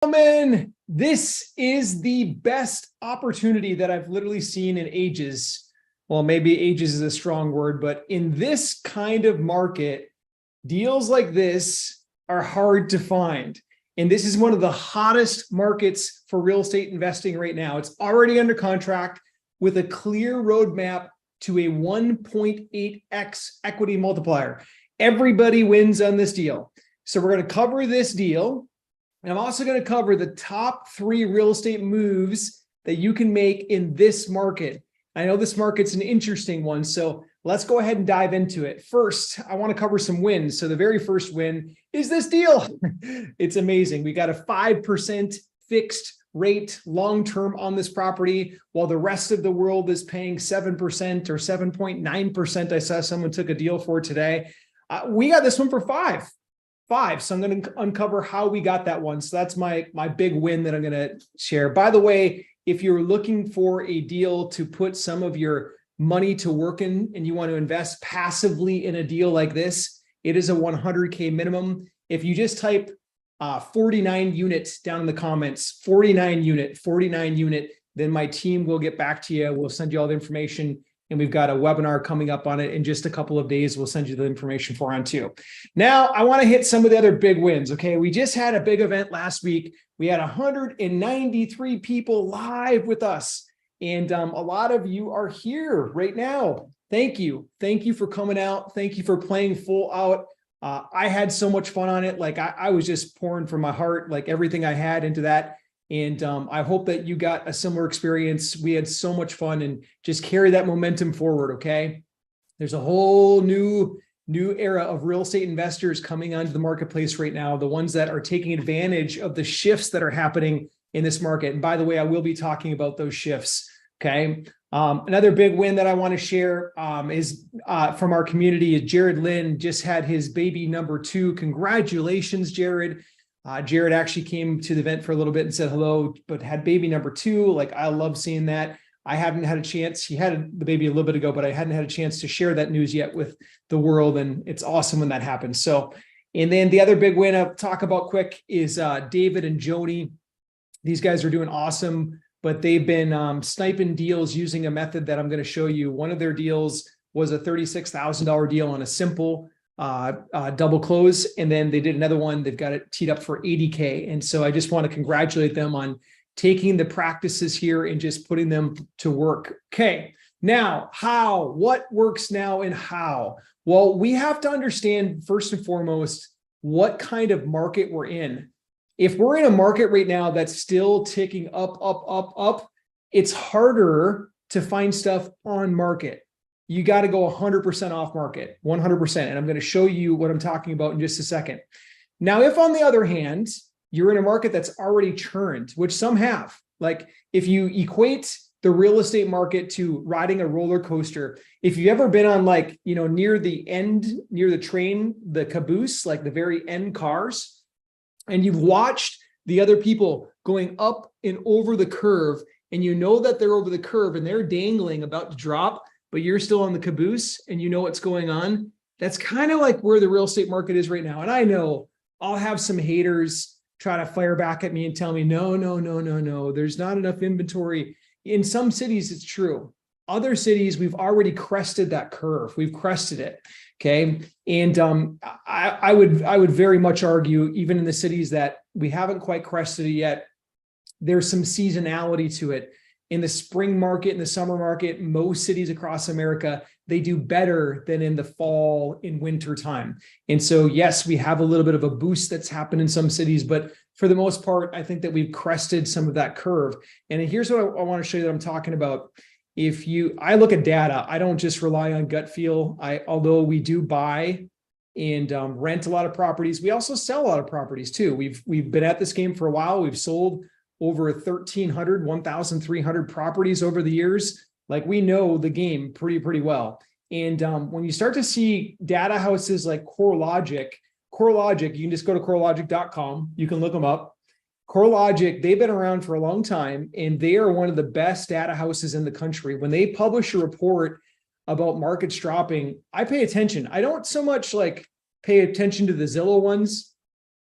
Gentlemen, this is the best opportunity that I've literally seen in ages. Well, maybe ages is a strong word, but in this kind of market, deals like this are hard to find. And this is one of the hottest markets for real estate investing right now. It's already under contract with a clear roadmap to a 1.8x equity multiplier. Everybody wins on this deal. So we're going to cover this deal. And I'm also going to cover the top 3 real estate moves that you can make in this market. I know this market's an interesting one, so let's go ahead and dive into it. First, I want to cover some wins. So the very first win is this deal. It's amazing. We got a 5% fixed rate long-term on this property, while the rest of the world is paying 7% or 7.9%. I saw someone took a deal for today. We got this one for 5. So I'm going to uncover how we got that one. So that's my big win that I'm going to share. By the way, if you're looking for a deal to put some of your money to work in and you want to invest passively in a deal like this, it is a 100K minimum. If you just type 49 units down in the comments, 49 unit, then my team will get back to you. We'll send you all the information. And we've got a webinar coming up on it in just a couple of days. We'll send you the information for on too. Now, I want to hit some of the other big wins. Okay, we just had a big event last week. We had 193 people live with us. And a lot of you are here right now. Thank you. Thank you for coming out. Thank you for playing full out. I had so much fun on it. Like I was just pouring from my heart, like everything I had into that. And I hope that you got a similar experience. We had so much fun, and just carry that momentum forward, okay? There's a whole new era of real estate investors coming onto the marketplace right now, the ones that are taking advantage of the shifts that are happening in this market. And by the way, I will be talking about those shifts, okay? Another big win that I want to share is from our community. Jared Lynn just had his baby number 2. Congratulations, Jared. Jared actually came to the event for a little bit and said hello, but had baby number 2. Like, I love seeing that. I haven't had a chance. He had the baby a little bit ago, but I hadn't had a chance to share that news yet with the world. And it's awesome when that happens. So, and then the other big win I'll talk about quick is David and Joni. These guys are doing awesome, but they've been sniping deals using a method that I'm going to show you. One of their deals was a $36,000 deal on a simple double close. And then they did another one. They've got it teed up for 80K. And so I just want to congratulate them on taking the practices here and just putting them to work. Okay. Now, what works now and how? Well, we have to understand first and foremost, what kind of market we're in. If we're in a market right now that's still ticking up, it's harder to find stuff on market. You got to go 100% off market, 100%. And I'm going to show you what I'm talking about in just a second. Now, if on the other hand, you're in a market that's already churned, which some have, like if you equate the real estate market to riding a roller coaster, if you've ever been on near the end, near the train, the caboose, like the very end cars, and you've watched the other people going up and over the curve, and you know that they're over the curve and they're dangling about to drop, but you're still on the caboose and you know what's going on. That's kind of like where the real estate market is right now. And I know I'll have some haters try to fire back at me and tell me, no, there's not enough inventory. In some cities, it's true. Other cities, we've already crested that curve. We've crested it, okay? And I would very much argue, even in the cities that we haven't quite crested it yet, there's some seasonality to it. In the spring market, in the summer market, most cities across America, they do better than in the fall and winter time. And so, yes, we have a little bit of a boost that's happened in some cities, but for the most part, I think that we've crested some of that curve. And here's what I want to show you that I'm talking about. I look at data, I don't just rely on gut feel. Although we do buy and rent a lot of properties, we also sell a lot of properties too. We've been at this game for a while. We've sold over 1,300 properties over the years. Like, we know the game pretty well. And when you start to see data houses like CoreLogic, you can just go to CoreLogic.com. You can look them up. CoreLogic, they've been around for a long time, and they are one of the best data houses in the country. When they publish a report about markets dropping, I pay attention. I don't so much like pay attention to the Zillow ones.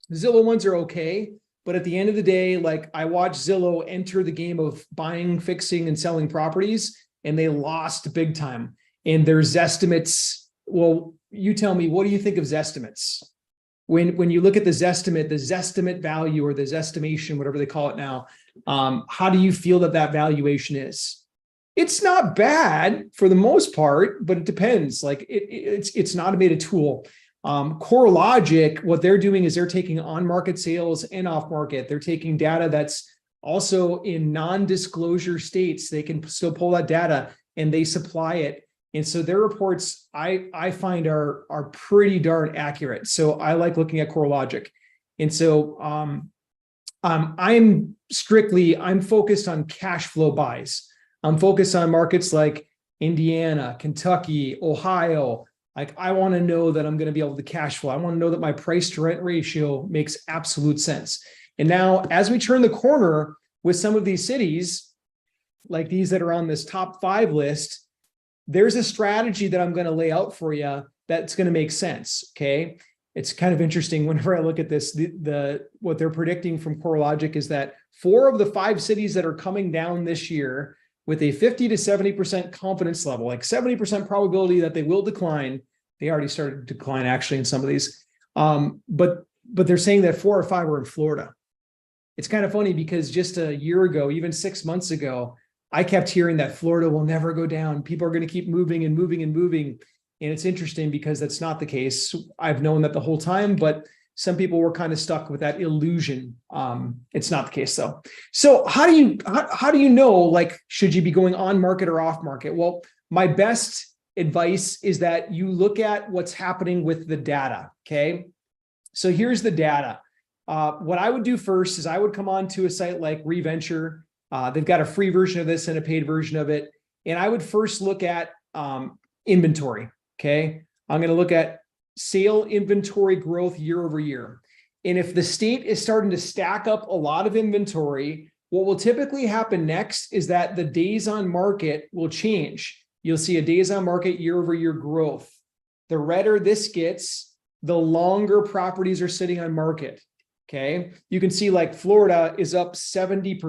The Zillow ones are okay, But at the end of the day, like I watched Zillow enter the game of buying, fixing, and selling properties, and they lost big time. And their Zestimates, well, you tell me, what do you think of Zestimates? When you look at the Zestimate value or the Zestimation, whatever they call it now, how do you feel that valuation is? It's not bad for the most part, but it depends. Like it's an automated tool. CoreLogic, what they're doing is they're taking on-market sales and off-market. They're taking data that's also in non-disclosure states. They can still pull that data and they supply it. And so their reports I find are pretty darn accurate. So I like looking at CoreLogic. And so I'm focused on cash flow buys. I'm focused on markets like Indiana, Kentucky, Ohio. Like I want to know that I'm going to be able to cash flow. I want to know that my price to rent ratio makes absolute sense. And now as we turn the corner with some of these cities, like these that are on this top 5 list, there's a strategy that I'm going to lay out for you that's going to make sense. Okay. It's kind of interesting whenever I look at this, what they're predicting from CoreLogic is that 4 of the 5 cities that are coming down this year with a 50 to 70% confidence level, like 70% probability that they will decline. They already started to decline actually in some of these. But they're saying that 4 or 5 are in Florida. It's kind of funny because just a year ago, even 6 months ago, I kept hearing that Florida will never go down. People are going to keep moving and moving and moving. And it's interesting because that's not the case. I've known that the whole time, but some people were kind of stuck with that illusion. It's not the case though. So how do you know, like, should you be going on market or off market? Well, my best advice is that you look at what's happening with the data. Okay. So here's the data. What I would do first is I would come on to a site like Reventure. They've got a free version of this and a paid version of it. And I would first look at inventory. Okay. I'm going to look at sale inventory growth year over year. And if the state is starting to stack up a lot of inventory, what will typically happen next is that the days on market will change. You'll see a days on market year over year growth. The redder this gets, the longer properties are sitting on market. Okay. You can see like Florida is up 70%,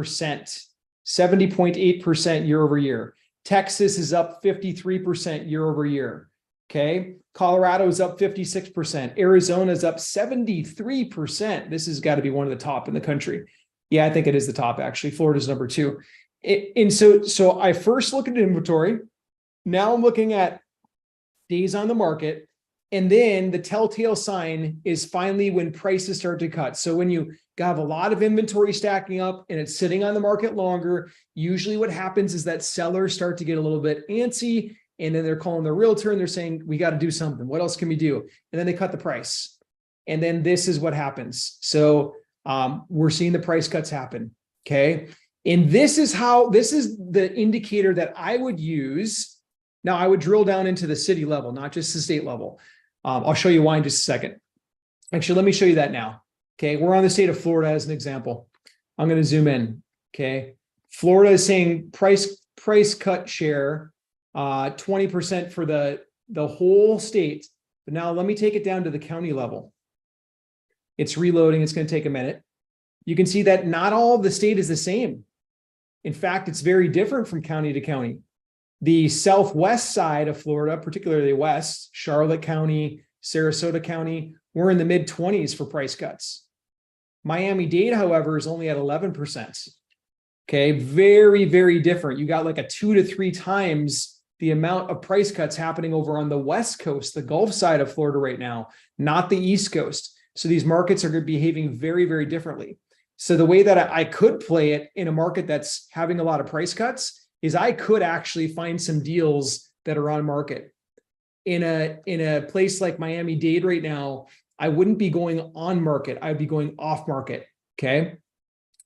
70.8% year over year. Texas is up 53% year over year. Okay. Colorado is up 56%. Arizona is up 73%. This has got to be one of the top in the country. Yeah, I think it is the top actually. Florida's number 2. And so I first look at inventory. Now I'm looking at days on the market. And then the telltale sign is finally when prices start to cut. So when you have a lot of inventory stacking up and it's sitting on the market longer, usually what happens is that sellers start to get a little bit antsy. And then they're calling their realtor and they're saying, we got to do something. What else can we do? And then they cut the price. And then this is what happens. So we're seeing the price cuts happen. Okay. And this is the indicator that I would use. Now I would drill down into the city level, not just the state level. I'll show you why in just a second. Actually, let me show you that now. Okay. We're on the state of Florida as an example. I'm going to zoom in. Okay. Florida is saying price cut share, 20% for the whole state. But now let me take it down to the county level. It's reloading. It's going to take a minute. You can see that not all of the state is the same. In fact, it's very different from county to county. The southwest side of Florida, particularly west, Charlotte County, Sarasota County, we're in the mid-20s for price cuts. Miami-Dade, however, is only at 11%. Okay, very, very different. You got like a 2 to 3 times the amount of price cuts happening over on the West Coast, the Gulf side of Florida right now, not the East Coast. So these markets are behaving very, very differently. So the way that I could play it in a market that's having a lot of price cuts is I could actually find some deals that are on market. In a place like Miami-Dade right now, I wouldn't be going on market. I'd be going off market. Okay.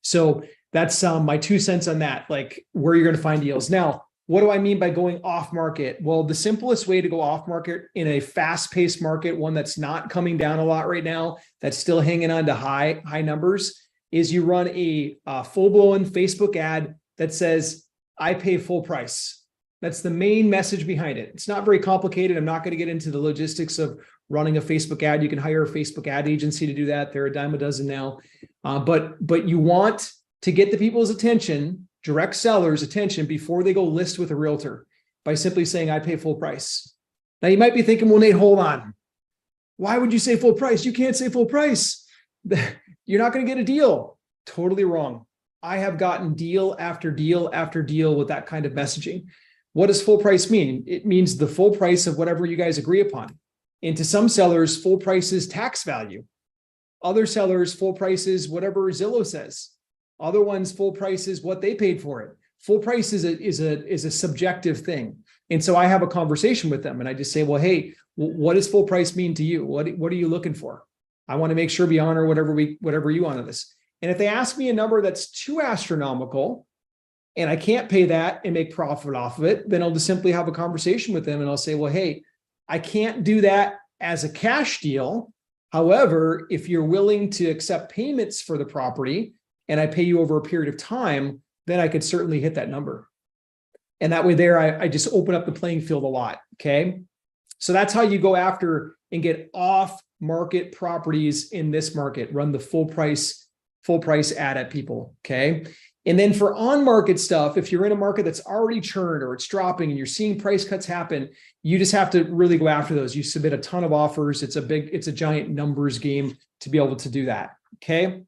So that's my 2 cents on that, like where you're going to find deals. Now, what do I mean by going off market? Well, the simplest way to go off market in a fast-paced market, one that's not coming down a lot right now, that's still hanging on to high numbers, is you run a full-blown Facebook ad that says, I pay full price. That's the main message behind it. It's not very complicated. I'm not going to get into the logistics of running a Facebook ad. You can hire a Facebook ad agency to do that. They're a dime a dozen now. But you want to get the people's attention, direct sellers' attention, before they go list with a realtor by simply saying, I pay full price. Now, you might be thinking, well, Nate, hold on. Why would you say full price? You can't say full price. You're not going to get a deal. Totally wrong. I have gotten deal after deal after deal with that kind of messaging. What does full price mean? It means the full price of whatever you guys agree upon. And to some sellers, full price is tax value. Other sellers, full price is whatever Zillow says. Other ones, full price is what they paid for it. Full price is a subjective thing. And so I have a conversation with them and I just say, well, hey, what does full price mean to you? What are you looking for? I want to make sure we honor whatever you honor this. And if they ask me a number that's too astronomical and I can't pay that and make profit off of it, then I'll just simply have a conversation with them and I'll say, well, hey, I can't do that as a cash deal. However, if you're willing to accept payments for the property and I pay you over a period of time, then I could certainly hit that number. And that way there, I just open up the playing field a lot, okay? So that's how you go after and get off market properties in this market, run the full price ad at people, okay? And then for on-market stuff, if you're in a market that's already churned or it's dropping and you're seeing price cuts happen, you just have to really go after those. You submit a ton of offers. It's a giant numbers game to be able to do that, okay?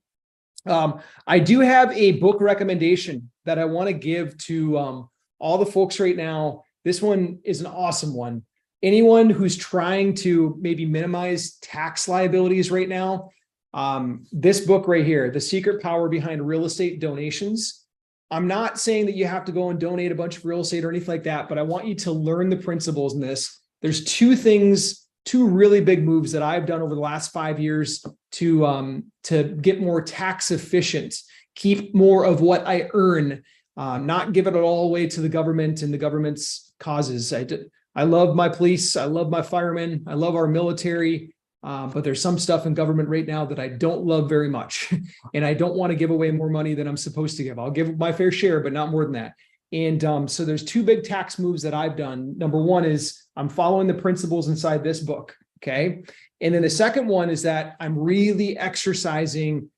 I do have a book recommendation that I want to give to all the folks right now. This one is an awesome one. Anyone who's trying to maybe minimize tax liabilities right now, this book right here, The Secret Power Behind Real Estate Donations. I'm not saying that you have to go and donate a bunch of real estate or anything like that, but I want you to learn the principles in this. There's two really big moves that I've done over the last 5 years to get more tax efficient, keep more of what I earn, not give it all away to the government and the government's causes. I love my police. I love my firemen. I love our military. But there's some stuff in government right now that I don't love very much. And I don't want to give away more money than I'm supposed to give. I'll give my fair share, but not more than that. And so there's two big tax moves that I've done. Number one is I'm following the principles inside this book. Okay. And then the second one is that I'm really exercising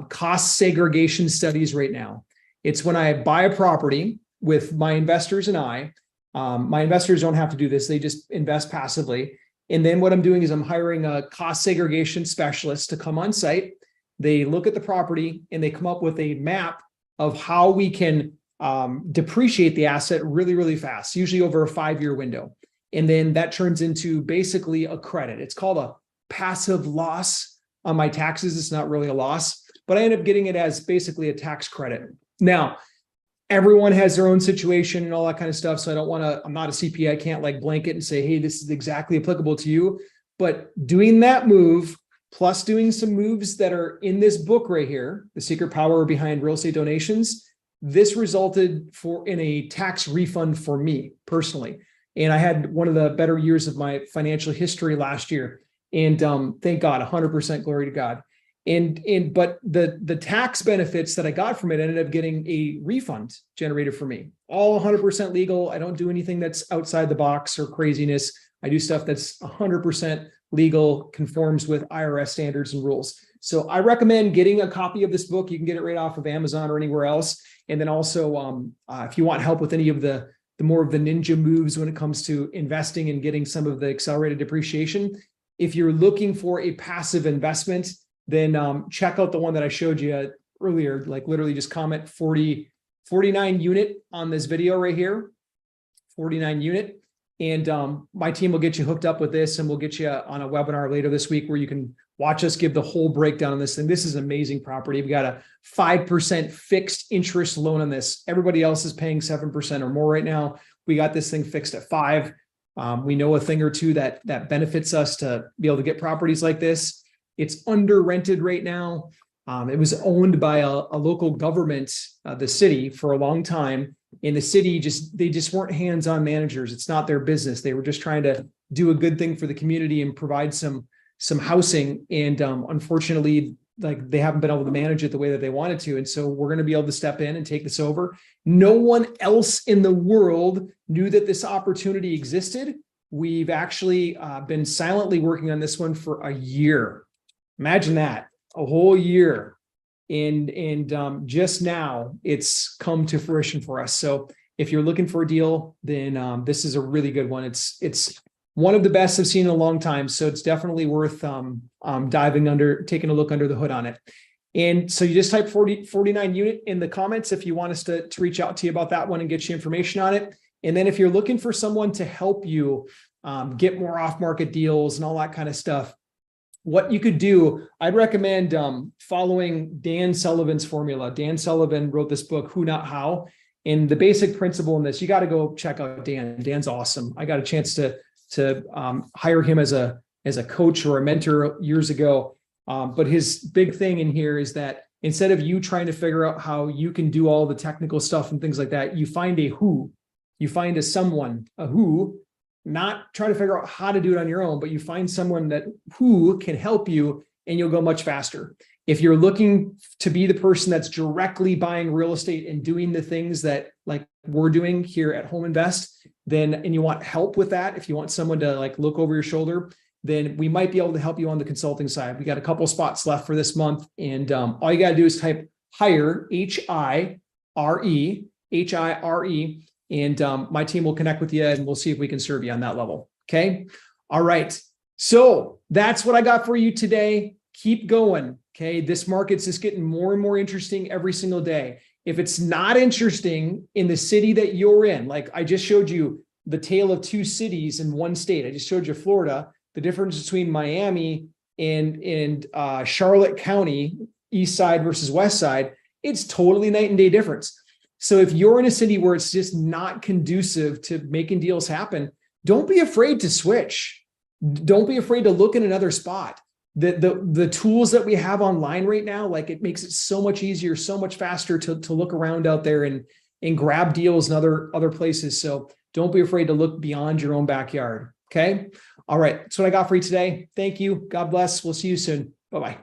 cost segregation studies right now. It's when I buy a property with my investors and my investors don't have to do this. They just invest passively. And then what I'm doing is I'm hiring a cost segregation specialist to come on site. They look at the property and they come up with a map of how we can depreciate the asset really, really fast, usually over a 5-year window. And then that turns into basically a credit. It's called a passive loss on my taxes. It's not really a loss, but I end up getting it as basically a tax credit. Now, everyone has their own situation and all that kind of stuff. So I'm not a CPA. I can't like blanket and say, hey, this is exactly applicable to you. But doing that move, plus doing some moves that are in this book right here, The Secret Power Behind Real Estate Donations, this resulted in a tax refund for me personally. And I had one of the better years of my financial history last year. And thank God, 100% glory to God. But the tax benefits that I got from it ended up getting a refund generated for me. All 100% legal. I don't do anything that's outside the box or craziness. I do stuff that's 100% legal, conforms with IRS standards and rules. So I recommend getting a copy of this book. You can get it right off of Amazon or anywhere else. And then also, if you want help with any of the more of the ninja moves when it comes to investing and getting some of the accelerated depreciation, if you're looking for a passive investment, then check out the one that I showed you earlier, like literally just comment 49 unit on this video right here, 49 unit. And my team will get you hooked up with this and we'll get you on a webinar later this week where you can watch us give the whole breakdown on this thing. This is an amazing property. We got a 5% fixed interest loan on this. Everybody else is paying 7% or more right now. We got this thing fixed at 5%. We know a thing or two that benefits us to be able to get properties like this. It's under rented right now. It was owned by a local government, the city, for a long time. And the city they just weren't hands-on managers. It's not their business. They were just trying to do a good thing for the community and provide some housing. And unfortunately, they haven't been able to manage it the way that they wanted to. And so we're going to be able to step in and take this over. No one else in the world knew that this opportunity existed. We've actually been silently working on this one for a year. Imagine that, a whole year. And just now it's come to fruition for us. So if you're looking for a deal, then this is a really good one. It's one of the best I've seen in a long time. So it's definitely worth taking a look under the hood on it. And so you just type 49 unit in the comments if you want us to reach out to you about that one and get you information on it. And then if you're looking for someone to help you get more off-market deals and all that kind of stuff, what you could do, I'd recommend following Dan Sullivan's formula. Dan Sullivan wrote this book, Who Not How. And the basic principle in this, you got to go check out Dan. Dan's awesome. I got a chance to hire him as a coach or a mentor years ago. But his big thing in here is that instead of you trying to figure out how you can do all the technical stuff and things like that, you find a who, you find a someone, a who, not try to figure out how to do it on your own, but you find someone who can help you and you'll go much faster. If you're looking to be the person that's directly buying real estate and doing the things that like we're doing here at Home Invest, and you want help with that, if you want someone to like look over your shoulder, then we might be able to help you on the consulting side. We got a couple spots left for this month. And all you got to do is type hire, H-I-R-E. And my team will connect with you and we'll see if we can serve you on that level. Okay. All right. So that's what I got for you today. Keep going. Okay. This market's just getting more and more interesting every single day. If it's not interesting in the city that you're in, like I just showed you the tale of two cities in one state. I just showed you Florida, the difference between Miami and Charlotte County, east side versus west side, it's totally night and day difference. So if you're in a city where it's just not conducive to making deals happen, don't be afraid to switch. Don't be afraid to look in another spot. The tools that we have online right now, like it makes it so much easier, so much faster to look around out there and grab deals in other places. So don't be afraid to look beyond your own backyard. Okay. All right. That's what I got for you today. Thank you. God bless. We'll see you soon. Bye-bye.